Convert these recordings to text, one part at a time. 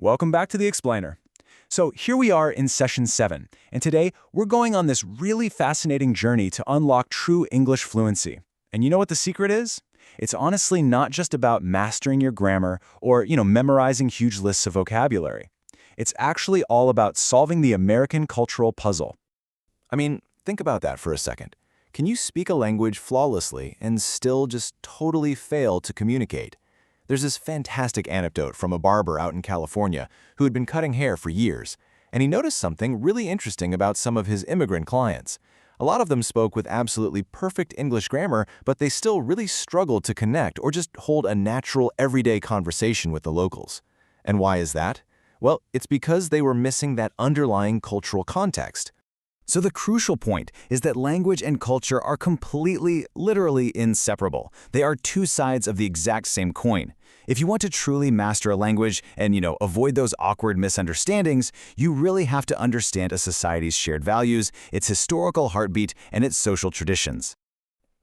Welcome back to The Explainer. So here we are in session 7, and today we're going on this really fascinating journey to unlock true English fluency. And you know what the secret is? It's honestly not just about mastering your grammar or, memorizing huge lists of vocabulary. It's actually all about solving the American cultural puzzle. I mean, think about that for a second. Can you speak a language flawlessly and still just totally fail to communicate? There's this fantastic anecdote from a barber out in California who had been cutting hair for years, and he noticed something really interesting about some of his immigrant clients. A lot of them spoke with absolutely perfect English grammar, but they still really struggled to connect or just hold a natural, everyday conversation with the locals. And why is that? Well, it's because they were missing that underlying cultural context. So the crucial point is that language and culture are completely, literally inseparable. They are two sides of the exact same coin. If you want to truly master a language and, avoid those awkward misunderstandings, you really have to understand a society's shared values, its historical heartbeat, and its social traditions.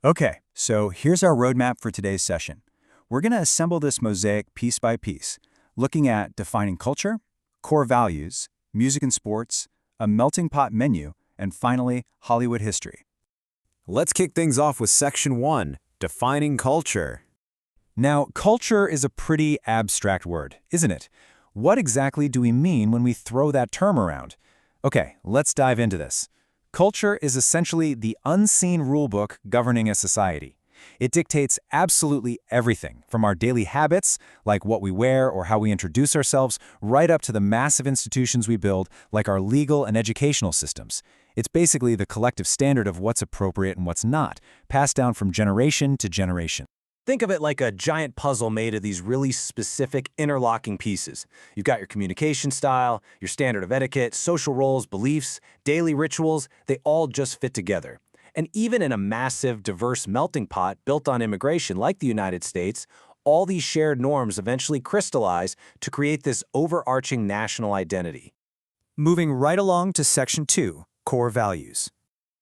Okay, so here's our roadmap for today's session. We're going to assemble this mosaic piece by piece, looking at defining culture, core values, music and sports, a melting pot menu, and finally, Hollywood history. Let's kick things off with Section 1, Defining Culture. Now, culture is a pretty abstract word, isn't it? What exactly do we mean when we throw that term around? Okay, let's dive into this. Culture is essentially the unseen rulebook governing a society. It dictates absolutely everything, from our daily habits, like what we wear or how we introduce ourselves, right up to the massive institutions we build, like our legal and educational systems. It's basically the collective standard of what's appropriate and what's not, passed down from generation to generation. Think of it like a giant puzzle made of these really specific interlocking pieces. You've got your communication style, your standard of etiquette, social roles, beliefs, daily rituals, they all just fit together. And even in a massive, diverse melting pot built on immigration like the United States, all these shared norms eventually crystallize to create this overarching national identity. Moving right along to Section 2, Core Values.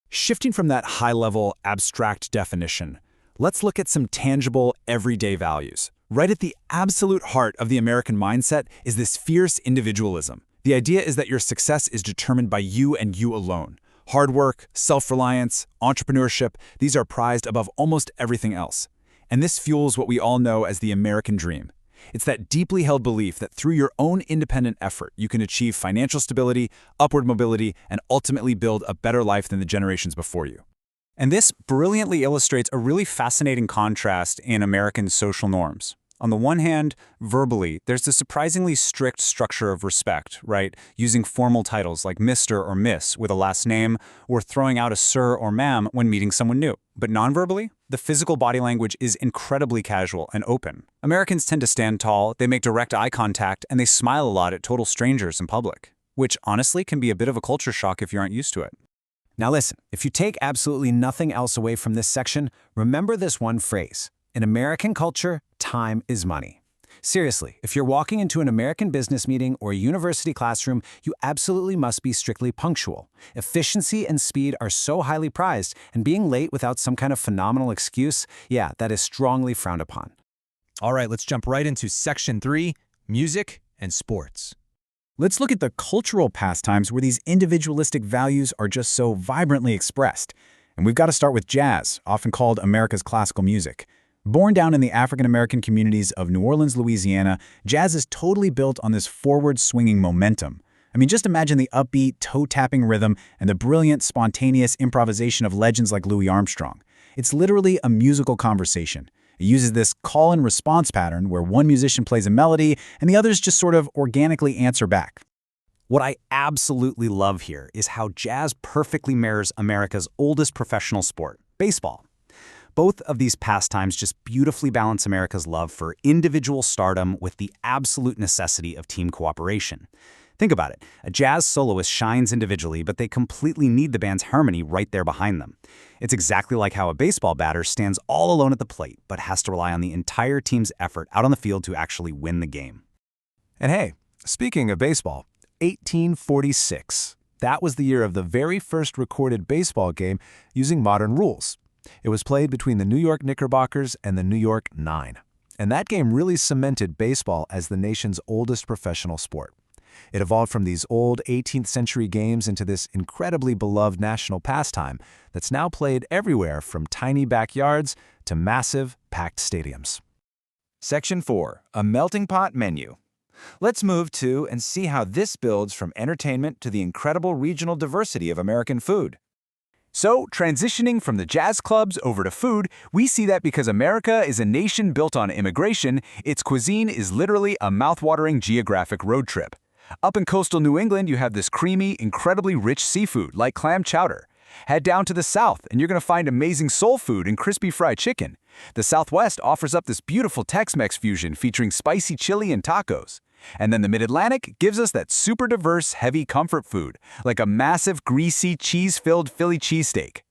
Shifting from that high-level, abstract definition, let's look at some tangible, everyday values. Right at the absolute heart of the American mindset is this fierce individualism. The idea is that your success is determined by you and you alone. Hard work, self-reliance, entrepreneurship, these are prized above almost everything else. And this fuels what we all know as the American dream. It's that deeply held belief that through your own independent effort, you can achieve financial stability, upward mobility, and ultimately build a better life than the generations before you. And this brilliantly illustrates a really fascinating contrast in American social norms. On the one hand, verbally, there's the surprisingly strict structure of respect, right? Using formal titles like Mr. or Miss with a last name, or throwing out a sir or ma'am when meeting someone new. But non-verbally, the physical body language is incredibly casual and open. Americans tend to stand tall, they make direct eye contact, and they smile a lot at total strangers in public, which honestly can be a bit of a culture shock if you aren't used to it. Now listen, if you take absolutely nothing else away from this section, remember this one phrase. In American culture, time is money. Seriously, if you're walking into an American business meeting or a university classroom, you absolutely must be strictly punctual. Efficiency and speed are so highly prized, and being late without some kind of phenomenal excuse, that is strongly frowned upon. All right, let's jump right into Section 3, Music and Sports. Let's look at the cultural pastimes where these individualistic values are just so vibrantly expressed. And we've got to start with jazz, often called America's classical music. Born down in the African-American communities of New Orleans, Louisiana, jazz is totally built on this forward-swinging momentum. I mean, just imagine the upbeat, toe-tapping rhythm and the brilliant, spontaneous improvisation of legends like Louis Armstrong. It's literally a musical conversation. It uses this call-and-response pattern where one musician plays a melody and the others just sort of organically answer back. What I absolutely love here is how jazz perfectly mirrors America's oldest professional sport, baseball. Both of these pastimes just beautifully balance America's love for individual stardom with the absolute necessity of team cooperation. Think about it. A jazz soloist shines individually, but they completely need the band's harmony right there behind them. It's exactly like how a baseball batter stands all alone at the plate, but has to rely on the entire team's effort out on the field to actually win the game. And hey, speaking of baseball, 1846. That was the year of the very first recorded baseball game using modern rules. It was played between the New York Knickerbockers and the New York Nine. And that game really cemented baseball as the nation's oldest professional sport. It evolved from these old 18th century games into this incredibly beloved national pastime that's now played everywhere from tiny backyards to massive, packed stadiums. Section 4. A melting pot menu. Let's move to and see how this builds from entertainment to the incredible regional diversity of American food. So, transitioning from the jazz clubs over to food, we see that because America is a nation built on immigration, its cuisine is literally a mouthwatering geographic road trip. Up in coastal New England, you have this creamy, incredibly rich seafood like clam chowder. Head down to the South, and you're going to find amazing soul food and crispy fried chicken. The Southwest offers up this beautiful Tex-Mex fusion featuring spicy chili and tacos. And then the Mid-Atlantic gives us that super diverse, heavy comfort food, like a massive, greasy, cheese-filled Philly cheesesteak.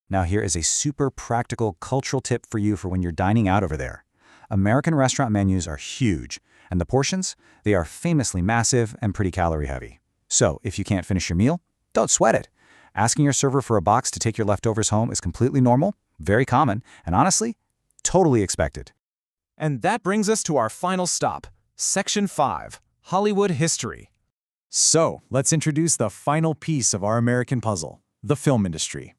Now here is a super practical cultural tip for you for when you're dining out over there. American restaurant menus are huge, and the portions, they are famously massive and pretty calorie-heavy. So if you can't finish your meal, don't sweat it. Asking your server for a box to take your leftovers home is completely normal, very common, and honestly, totally expected. And that brings us to our final stop, Section 5, Hollywood History. So, let's introduce the final piece of our American puzzle, the film industry.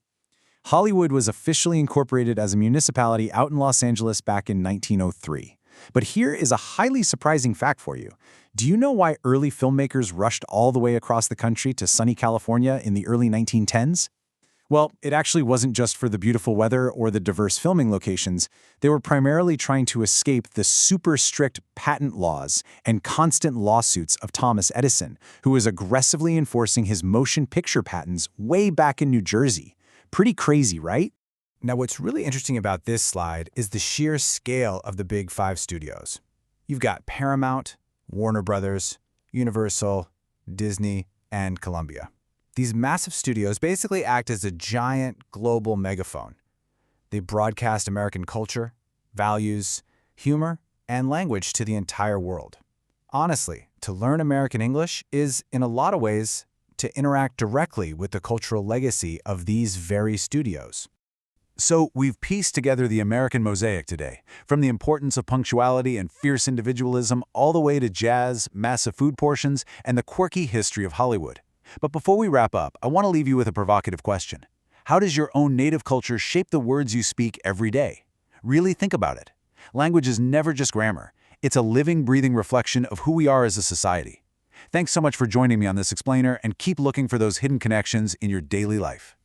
Hollywood was officially incorporated as a municipality out in Los Angeles back in 1903. But here is a highly surprising fact for you. Do you know why early filmmakers rushed all the way across the country to sunny California in the early 1910s? Well, it actually wasn't just for the beautiful weather or the diverse filming locations. They were primarily trying to escape the super strict patent laws and constant lawsuits of Thomas Edison, who was aggressively enforcing his motion picture patents way back in New Jersey. Pretty crazy, right? Now, what's really interesting about this slide is the sheer scale of the big five studios. You've got Paramount, Warner Brothers, Universal, Disney, and Columbia. These massive studios basically act as a giant global megaphone. They broadcast American culture, values, humor, and language to the entire world. Honestly, to learn American English is, in a lot of ways, to interact directly with the cultural legacy of these very studios. So, we've pieced together the American mosaic today, from the importance of punctuality and fierce individualism all the way to jazz, massive food portions, and the quirky history of Hollywood. But before we wrap up, I want to leave you with a provocative question. How does your own native culture shape the words you speak every day? Really think about it. Language is never just grammar. It's a living, breathing reflection of who we are as a society. Thanks so much for joining me on this explainer, and keep looking for those hidden connections in your daily life.